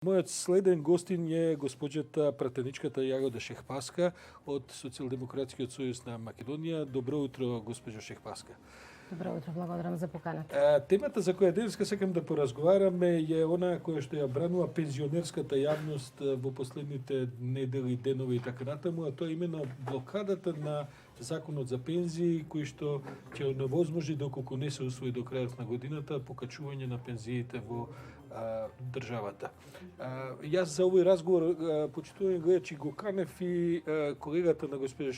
Мојот следен гостин е госпоđата пратеничката Јагода Шехпаска од Социјалдемократскиот сојуз на Македонија. Добро утро, госпоđо Шехпаска. Добро утро, благодарам за поканата. Темата за која денеска сакам да поразговараме е она која што ја бранува пензионерската јавност во последните недели, денови и така натаму, а тоа е именно блокадата на законот за пензии, кој што ќе невозможи доколку не се усвои до крајот на годината покачување на пензиите во државата. Јас за овој разговор, почитувани гледачи, го канев и колегата на госпожа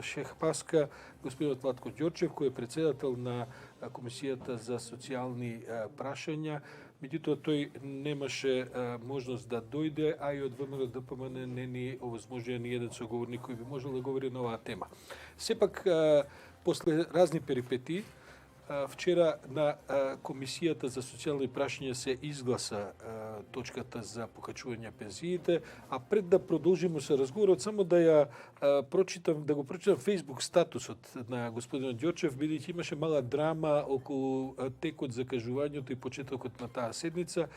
Шехпаска, господинот Владко Ѓорчев, кој е председател на Комисијата за социјални прашања. Меѓутоа, тој немаше можност да дојде, а и од ВМРО ДПМН не ни овозможија ни еден соговорник кој би можел да говори на оваа тема. Сепак, после разни перипетии, вчера на Комисијата за социјални прашања се изгласа точката за покачување пензиите, а пред да продолжиме со разговорот, само да ја прочитам, да го прочитам Facebook статусот на господинот Ѓорчев, бидејќи имаше мала драма околу текот за кажувањето и почетокот на таа седница.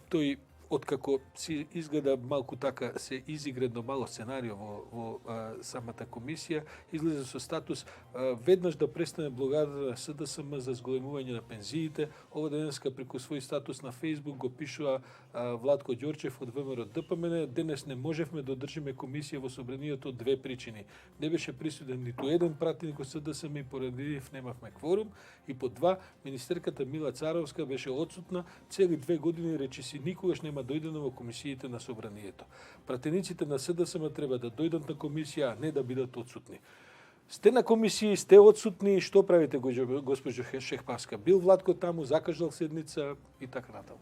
Тој откако си изгледа малку така се изигра едно мало сценарио во самата комисија, излезе со статус веднаш да престане блокадата на СДСМ за зголемување на пензиите. Ова денеска преку свој статус на Facebook го пишува Владко Ѓорчев од ВМРО ДПМН. Денес не можевме да одржиме комисија во собранието од две причини. Не беше присутен ниту еден пратеник од СДСМ и поради нив немавме кворум, и по два, министерката Мила Царовска беше отсутна цели 2 години, речиси никогаш нема дојдено во комисиите на собранието. Пратениците на СДСМ треба да дојдат на комисија, а не да бидат отсутни. Сте на комисија, сте отсутни, што правите, госпожо Шехпаска? Бил Владко таму, закажал седница и така натаму.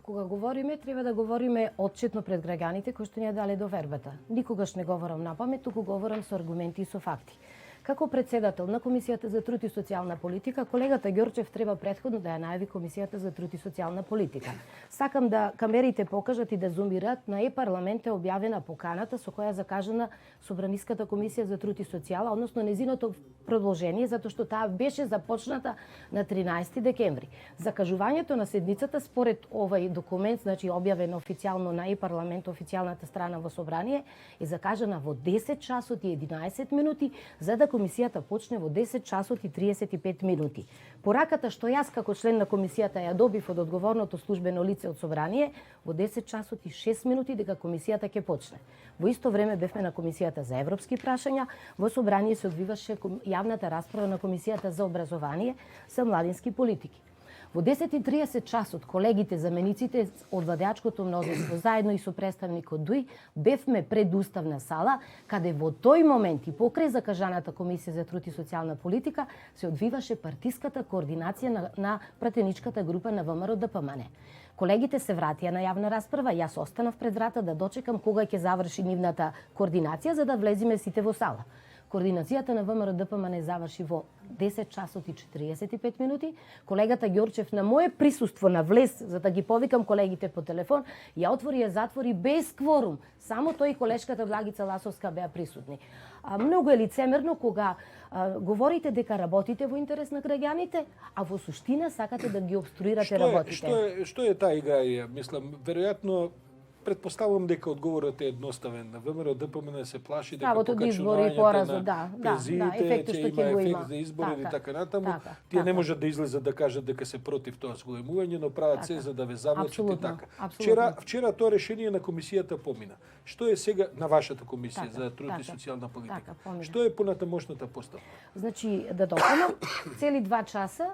Кога говориме, треба да говориме отчетно пред граѓаните кои што ни ја дале довербата. Никогаш не говорам напамет, туку говорам со аргументи и со факти. Како председател на Комисијата за труд и социјална политика, колегата Ѓорчев треба претходно да ја најави Комисијата за труд и социјална политика. Сакам да камерите покажат и да зумират, на парламент е објавена поканата со која е закажана Собраниската комисија за труд и социјала, односно незиното продолжение, затоа што таа беше започната на 13 декември. Закажувањето на седницата според овај документ, значи објавен официјално на парламент, официјалната страна во собрание, е закажана во 10 часот и 11 минути, за да комисијата почне во 10 часот и 35 минути. Пораката што јас како член на комисијата ја добив од одговорното службено лице од собрание, во 10 часот и 6 минути дека комисијата ќе почне. Во исто време бевме на комисијата за европски прашања, во собрание се одвиваше јавната расправа на комисијата за образование за младински политики. Во 10:30 часот колегите замениците од владеачкото мнозинство заедно и со представникот ДУИ бевме пред уставна сала, каде во тој момент и покрај закажаната комисија за труд и социјална политика се одвиваше партиската координација на пратеничката група на ВМРО ДПМН. Колегите се вратија на јавна расправа, јас останав пред врата да дочекам кога ќе заврши нивната координација за да влеземе сите во сала. Координацијата на ВМРО ДПМН заврши во 10 часот и 45 минути. Колегата Ѓорчев на моје присуство на влез, за да ги повикам колегите по телефон, ја отвори и ја затвори без кворум. Само тој и колешката Благица Ласовска беа присутни. Многу е лицемерно кога говорите дека работите во интерес на граѓаните, а во суштина сакате да ги обструирате работите. Што е таа игра? Мислам, веројатно предпоставувам дека одговорот е едноставен. На ВМРО ДПМН се плаши дека покачувањето на пензиите ќе има ефект за избори и така натаму. Тие не можат да излезат да кажат дека се против тоа зголемување, но прават се за да ве завлечат и така. Вчера тоа решение на комисијата помина. Што е сега на вашата комисија за труд и социјална политика? Што е понатамошната поставка? Значи, да допомнам, цели 2 часа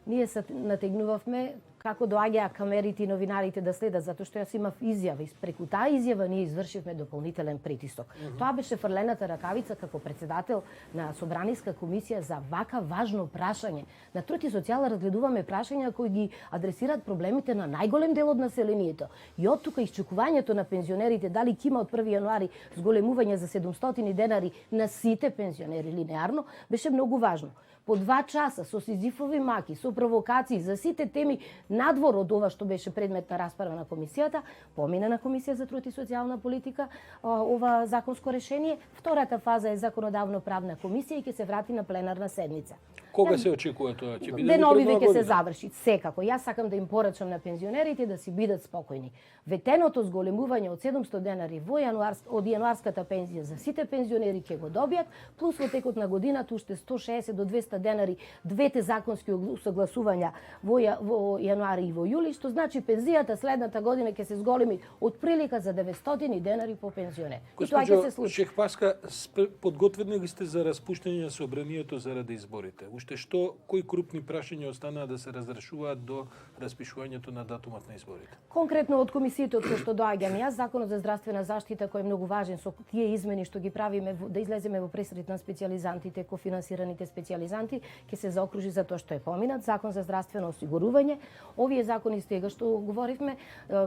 ние се натегнувавме како доаѓаа камерите и новинарите да следат, затоа што јас имав изјава и преку таа изјава ние извршивме дополнителен притисок. Тоа беше фрлената ракавица како председател на Собраниска комисија за вака важно прашање. На труд и социјала разгледуваме прашања кои ги адресираат проблемите на најголем дел од населението. И од тука исчекувањето на пензионерите, дали ќе има од 1 јануари зголемување за 700 денари на сите пензионери линеарно, беше многу важно. По 2 часа со сизифови маки, со провокации за сите теми надвор од ова што беше предмет на расправа на комисијата, помина на Комисија за труд и социјална политика ова законско решение. Втората фаза е законодавно правна комисија и ќе се врати на пленарна седница. Кога се очекува тоа? Ќе биде Деновиве пред ќе Нова се година? заврши. Секако. Јас сакам да им порачам на пензионерите да си бидат спокојни. Ветеното зголемување од 700 денари од јануарската пензија за сите пензионери ќе го добијат, плюс во текот на годината уште 160 до 200 денари двете законски усогласувања во јануари и во јули, што значи пензијата следната година ќе се зголеми од прилика за 900 денари по пензионер. И тоа ќе се случи. Шехпаска, подготвени ли сте за распуштање на собранието заради изборите? Уште кои крупни прашања останаа да се разрешуваат до распишувањето на датумот на изборите? Конкретно од комисиите од кој што доаѓам јас, Законот за здравствена заштита кој е многу важен со тие измени што ги правиме да излеземе во пресред на специјализантите, кофинансираните специјализанти, ќе се заокружи за тоа што е поминат. Закон за здравствено осигурување. Овие закони стега што говоривме,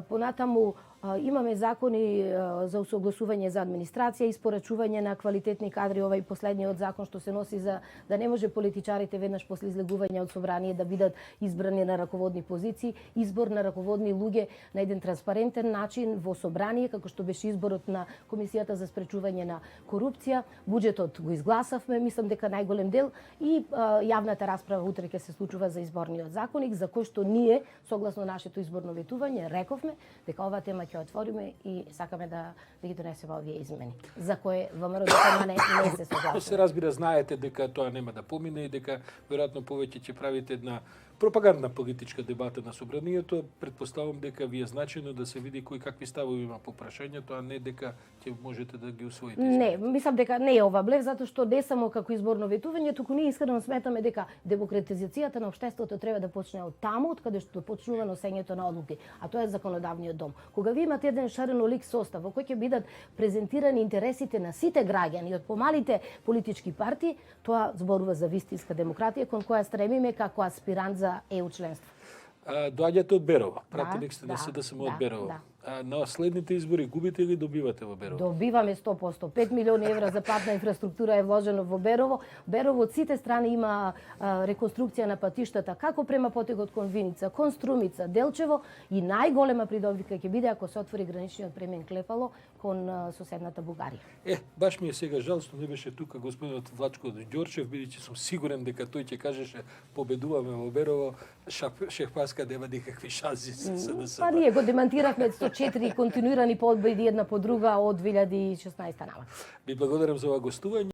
понатаму имаме закони за усогласување за администрација, испорачување на квалитетни кадри, овај последниот закон што се носи за да не може политичарите веднаш после излегување од собрание да бидат избрани на раководни позиции, избор на раководни луѓе на еден транспарентен начин во собрание, како што беше изборот на Комисијата за спречување на корупција. Буџетот го изгласавме, мислам дека најголем дел и јавната расправа утре ќе се случува за изборниот законник, за кој што ние, согласно нашето изборно ветување, рековме дека оваа тема ќе отвориме и сакаме да ги донесеме овие измени, за кое ВМРО не се согласува. Се разбира, знаете дека тоа нема да помине и дека веројатно повеќе ќе правите една пропагандна политичка дебата на собранието. Предпоставам дека ви е значено да се види кои какви ставови има по прашањето, а не дека ќе можете да ги усвоите. Не, мислам дека не е ова блев, затоа што не само како изборно ветување, туку ние искрено сметаме дека демократизацијата на општеството треба да почне од таму, од каде што почнува носењето на одлуки, а тоа е законодавниот дом. Кога ви имате еден шаренолик состав во кој ќе бидат презентирани интересите на сите граѓани од помалите политички партии, тоа зборува за вистинска демократија кон која стремиме како аспирант за ЕУ членство. Доаѓате од Берово, пратеник сте на да, СДСМ од Берово. да. На следните избори губите или добивате во Берово? Добиваме 100%. 5 милиони евра за патна инфраструктура е вложено во Берово. Берово од сите страни има реконструкција на патиштата, како према потегот кон Виница, кон Струмица, Делчево и најголема придобивка ќе биде ако се отвори граничниот премин Клепало кон соседната Бугарија. Баш ми е сега жал што не беше тука господинот Влачко Ѓорчев, бидејќи сум сигурен дека тој ќе кажеше победуваме во Берово, Шехпаска нема никакви шанси со СДСМ. Па ние го демантиравме 104 континуирани победи една по друга од 2016 навак. Ви благодарам за ова гостување.